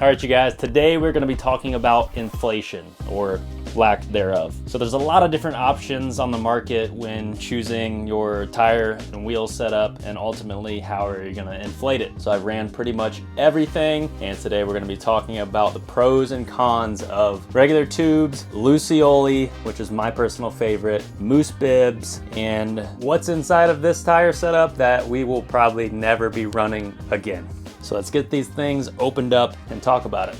All right, you guys, today we're gonna be talking about inflation, or lack thereof. So there's a lot of different options on the market when choosing your tire and wheel setup, and ultimately how are you gonna inflate it. So I've ran pretty much everything, and today we're gonna be talking about the pros and cons of regular tubes, Lucioli, which is my personal favorite, Mousse Bibs, and what's inside of this tire setup that we will probably never be running again. So let's get these things opened up and talk about it.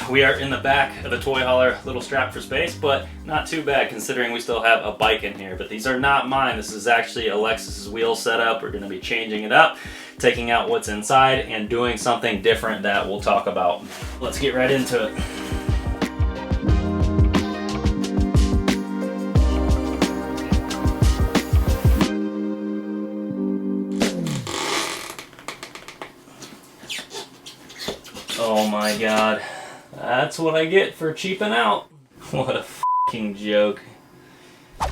We are in the back of the toy hauler, little strapped for space, but not too bad considering we still have a bike in here. But these are not mine. This is actually Alexis's wheel setup. We're gonna be changing it up, taking out what's inside and doing something different that we'll talk about. Let's get right into it. Oh my God. That's what I get for cheaping out. What a fucking joke.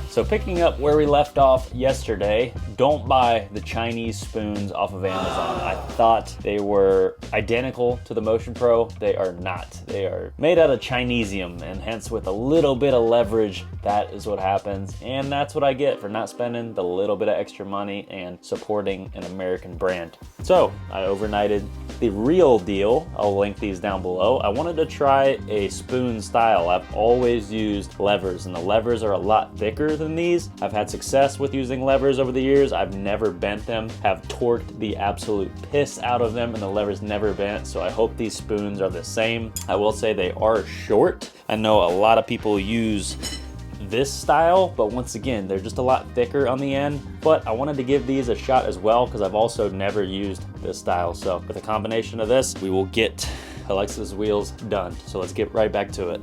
So picking up where we left off yesterday, don't buy the Chinese spoons off of Amazon. I thought they were identical to the Motion Pro. They are not. They are made out of Chinesium, and hence with a little bit of leverage, that is what happens. And that's what I get for not spending the little bit of extra money and supporting an American brand. So I overnighted the real deal. I'll link these down below. I wanted to try a spoon style. I've always used levers, and the levers are a lot thicker than these. I've had success with using levers over the years. I've never bent them, have torqued the absolute piss out of them, and the levers never bent. So I hope these spoons are the same. I will say they are short. I know a lot of people use this style, but once again, they're just a lot thicker on the end. But I wanted to give these a shot as well because I've also never used this style. So with a combination of this, we will get Alexis's wheels done. So let's get right back to it.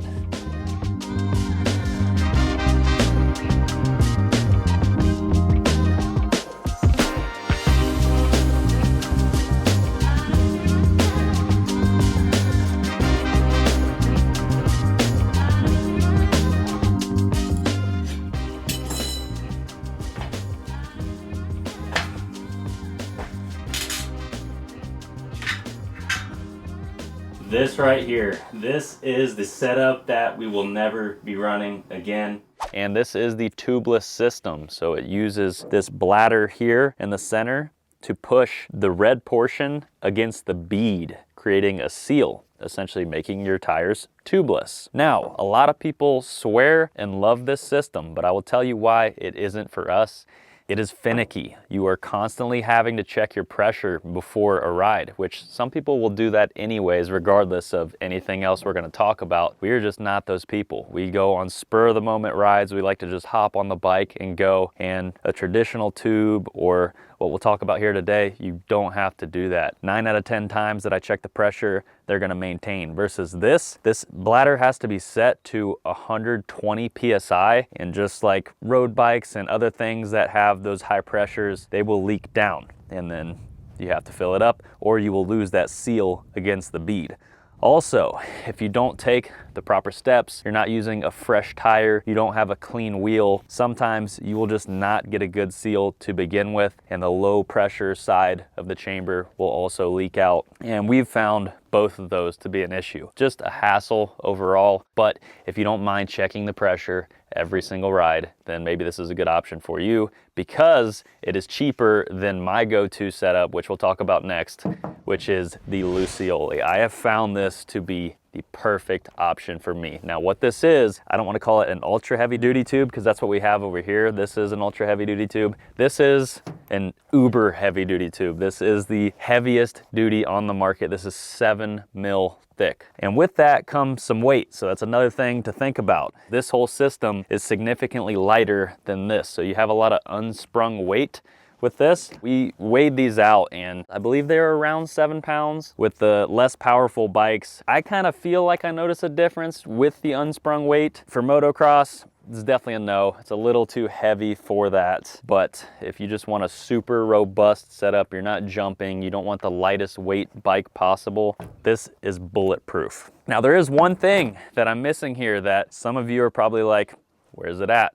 This right here, this is the setup that we will never be running again. And this is the tubeless system. So it uses this bladder here in the center to push the red portion against the bead, creating a seal, essentially making your tires tubeless. Now, a lot of people swear and love this system, but I will tell you why it isn't for us. It is finicky. You are constantly having to check your pressure before a ride, which some people will do that anyways, regardless of anything else we're gonna talk about. We are just not those people. We go on spur of the moment rides. We like to just hop on the bike and go, and a traditional tube, or what we'll talk about here today, you don't have to do that. 9 out of 10 times that I check the pressure, they're gonna maintain. Versus this bladder has to be set to 120 PSI, and just like road bikes and other things that have those high pressures, they will leak down, and then you have to fill it up, or you will lose that seal against the bead. Also, if you don't take the proper steps, you're not using a fresh tire, you don't have a clean wheel, sometimes you will just not get a good seal to begin with, and the low pressure side of the chamber will also leak out. And we've found both of those to be an issue. Just a hassle overall, but if you don't mind checking the pressure every single ride, then maybe this is a good option for you, because it is cheaper than my go-to setup, which we'll talk about next, which is the Lucioli. I have found this to be the perfect option for me. Now what this is, I don't want to call it an ultra heavy duty tube because that's what we have over here. This is an ultra heavy duty tube. This is an uber heavy duty tube. This is the heaviest duty on the market. This is 7 mil thick. And with that comes some weight. So that's another thing to think about. This whole system is significantly lighter than this. So you have a lot of unsprung weight with this. We weighed these out, and I believe they're around 7 pounds. With the less powerful bikes, I kind of feel like I notice a difference with the unsprung weight. For motocross, it's definitely a no. It's a little too heavy for that. But if you just want a super robust setup, you're not jumping, you don't want the lightest weight bike possible, this is bulletproof. Now there is one thing that I'm missing here that some of you are probably like, where's it at?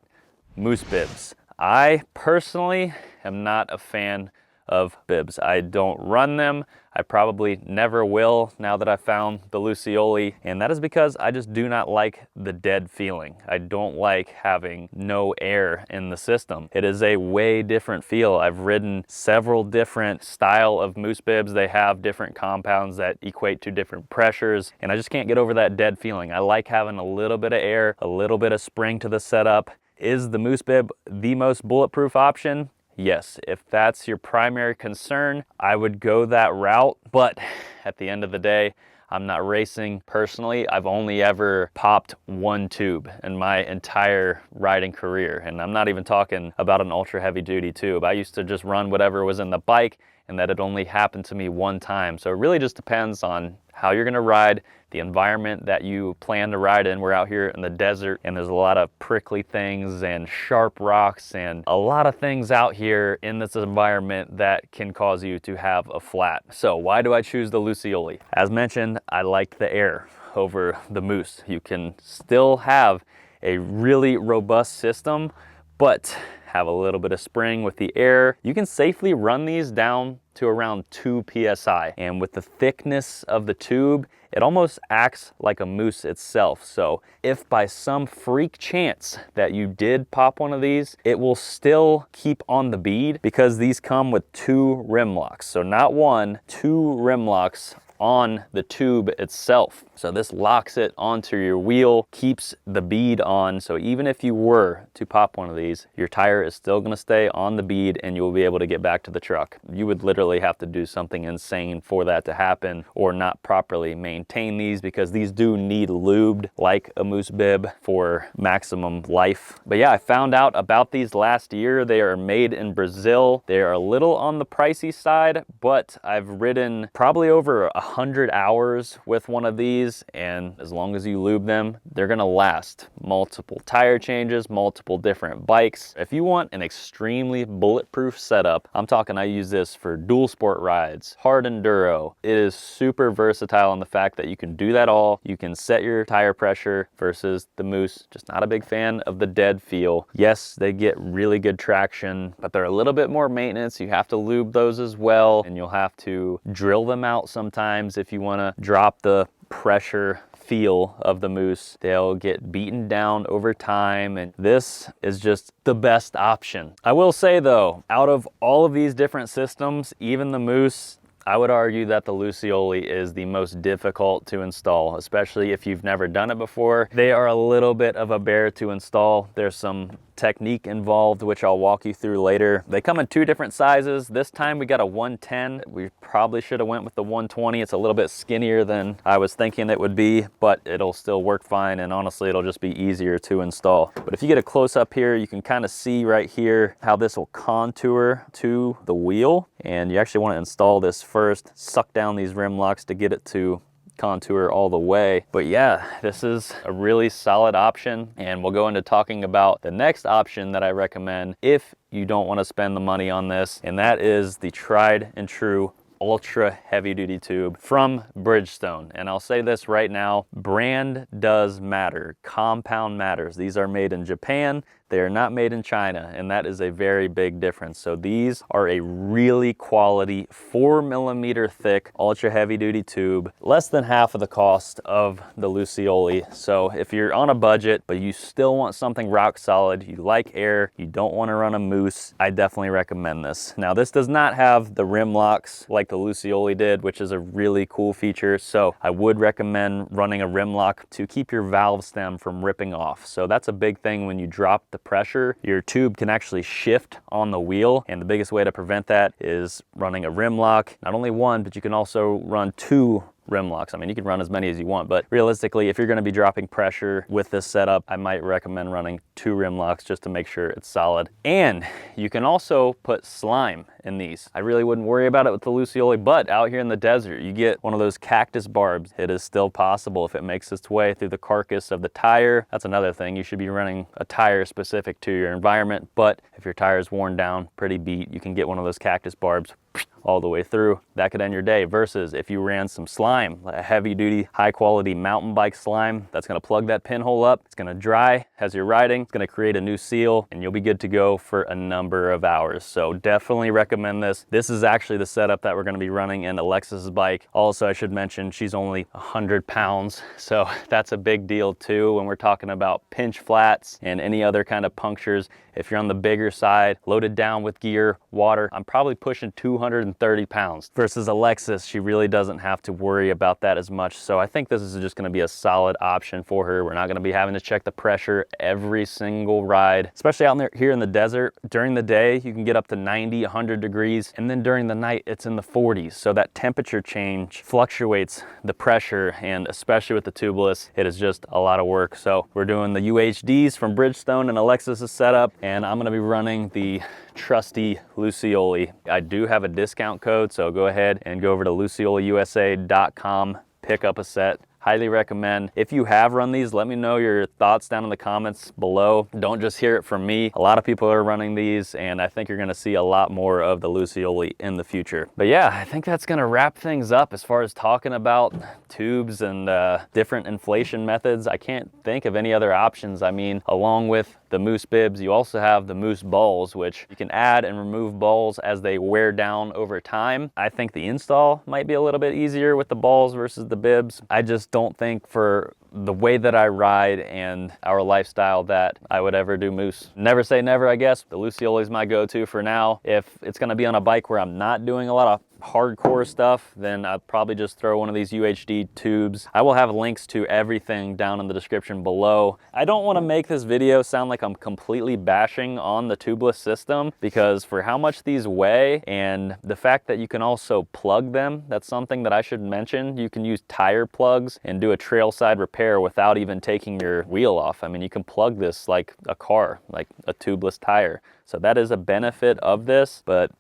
Mousse Bibs. I personally am not a fan of bibs. I don't run them. I probably never will now that I found the Lucioli, and that is because I just do not like the dead feeling. I don't like having no air in the system. It is a way different feel. I've ridden several different style of Mousse Bibs. They have different compounds that equate to different pressures, and I just can't get over that dead feeling. I like having a little bit of air, a little bit of spring to the setup. Is the Mousse Bib the most bulletproof option? Yes, if that's your primary concern, I would go that route. But at the end of the day, I'm not racing. Personally, I've only ever popped one tube in my entire riding career. And I'm not even talking about an ultra heavy duty tube. I used to just run whatever was in the bike, and that had only happened to me one time. So it really just depends on how you're gonna ride, the environment that you plan to ride in. We're out here in the desert, and there's a lot of prickly things and sharp rocks and a lot of things out here in this environment that can cause you to have a flat. So why do I choose the Lucioli? As mentioned, I like the air over the Mousse. You can still have a really robust system, but have a little bit of spring with the air. You can safely run these down to around 2 PSI. And with the thickness of the tube, it almost acts like a Mousse itself. So if by some freak chance that you did pop one of these, it will still keep on the bead because these come with 2 rim locks. So not 1, 2 rim locks on the tube itself. So this locks it onto your wheel, keeps the bead on. So even if you were to pop one of these, your tire is still gonna stay on the bead and you'll be able to get back to the truck. You would literally have to do something insane for that to happen, or not properly maintain these, because these do need lubed like a Mousse Bib for maximum life. But yeah, I found out about these last year. They are made in Brazil. They are a little on the pricey side, but I've ridden probably over 100 hours with one of these, and as long as you lube them, they're gonna last. Multiple tire changes, multiple different bikes. If you want an extremely bulletproof setup, I'm talking I use this for dual sport rides, hard enduro. It is super versatile in the fact that you can do that all. You can set your tire pressure versus the Mousse. Just not a big fan of the dead feel. Yes, they get really good traction, but they're a little bit more maintenance. You have to lube those as well, and you'll have to drill them out sometimes if you wanna drop the pressure feel of the Mousse. They'll get beaten down over time, and this is just the best option. I will say though, out of all of these different systems, even the Mousse, I would argue that the Lucioli is the most difficult to install, especially if you've never done it before. They are a little bit of a bear to install. There's some technique involved, which I'll walk you through later. They come in 2 different sizes. This time we got a 110. We probably should have went with the 120. It's a little bit skinnier than I was thinking it would be, but it'll still work fine, and honestly, it'll just be easier to install. But if you get a close up here, you can kind of see right here how this will contour to the wheel, and you actually want to install this first, suck down these rim locks to get it to contour all the way. But yeah, this is a really solid option, and we'll go into talking about the next option that I recommend if you don't want to spend the money on this, and that is the tried and true ultra heavy duty tube from Bridgestone. And I'll say this right now, brand does matter, compound matters. These are made in Japan. They are not made in China, and that is a very big difference. So these are a really quality 4mm thick ultra heavy duty tube, less than half of the cost of the Lucioli. So if you're on a budget but you still want something rock solid, you like air, you don't want to run a Mousse, I definitely recommend this. Now this does not have the rim locks like the Lucioli did, which is a really cool feature. So I would recommend running a rim lock to keep your valve stem from ripping off. So that's a big thing. When you drop the pressure, your tube can actually shift on the wheel, and the biggest way to prevent that is running a rim lock. Not only one, but you can also run 2 rim locks. I mean, you can run as many as you want, but realistically, if you're going to be dropping pressure with this setup, I might recommend running 2 rim locks just to make sure it's solid. And you can also put slime in these. I really wouldn't worry about it with the Lucioli, but out here in the desert, you get one of those cactus barbs. It is still possible if it makes its way through the carcass of the tire. That's another thing. You should be running a tire specific to your environment, but if your tire is worn down, pretty beat, you can get one of those cactus barbs, all the way through. That could end your day, versus if you ran some slime, a heavy duty, high quality mountain bike slime, that's gonna plug that pinhole up, it's gonna dry as you're riding, it's gonna create a new seal, and you'll be good to go for a number of hours. So definitely recommend this. This is actually the setup that we're gonna be running in Alexis's bike. Also, I should mention, she's only 100 pounds, so that's a big deal too when we're talking about pinch flats and any other kind of punctures. If you're on the bigger side, loaded down with gear, water, I'm probably pushing 230 pounds. Versus Alexis, she really doesn't have to worry about that as much. So I think this is just gonna be a solid option for her. We're not gonna be having to check the pressure every single ride, especially out here in the desert. During the day, you can get up to 90, 100 degrees, and then during the night, it's in the 40s. So that temperature change fluctuates the pressure, and especially with the Tubliss, it is just a lot of work. So we're doing the UHDs from Bridgestone and Alexis's setup, and I'm gonna be running the trusty Lucioli. I do have a discount code, so go ahead and go over to lucioliusa.com, pick up a set. Highly recommend. If you have run these, let me know your thoughts down in the comments below. Don't just hear it from me. A lot of people are running these, and I think you're gonna see a lot more of the Lucioli in the future. But yeah, I think that's gonna wrap things up as far as talking about tubes and different inflation methods. I can't think of any other options. I mean, along with the Mousse Bibs, you also have the Mousse balls, which you can add and remove balls as they wear down over time. I think the install might be a little bit easier with the balls versus the bibs. I just don't think, for the way that I ride and our lifestyle, that I would ever do Mousse. Never say never, I guess. The Lucioli is my go-to for now. If it's gonna be on a bike where I'm not doing a lot of hardcore stuff, then I'd probably just throw one of these UHD tubes. I will have links to everything down in the description below. I don't want to make this video sound like I'm completely bashing on the Tubliss system, because for how much these weigh and the fact that you can also plug them, that's something that I should mention. You can use tire plugs and do a trail side repair without even taking your wheel off. I mean, you can plug this like a car, like a tubeless tire. So that is a benefit of this, but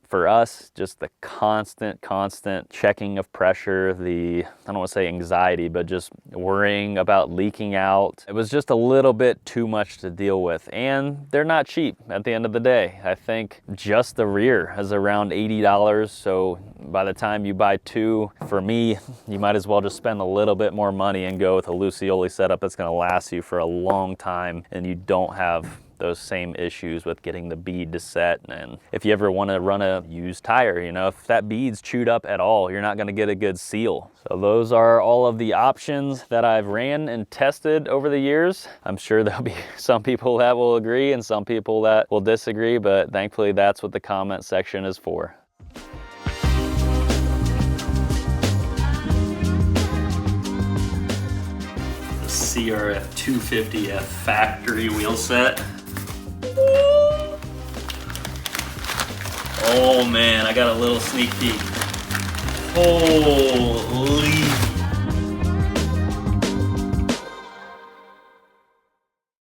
for us, just the constant checking of pressure, I don't want to say anxiety, but just worrying about leaking out. It was just a little bit too much to deal with, and they're not cheap at the end of the day. I think just the rear is around $80. So by the time you buy two, for me, you might as well just spend a little bit more money and go with a Lucioli setup that's going to last you for a long time, and you don't have those same issues with getting the bead to set. And if you ever want to run a used tire, you know, if that bead's chewed up at all, you're not going to get a good seal. So those are all of the options that I've ran and tested over the years. I'm sure there'll be some people that will agree and some people that will disagree, but thankfully that's what the comment section is for. The CRF 250F factory wheel set. Oh man, I got a little sneak peek. Holy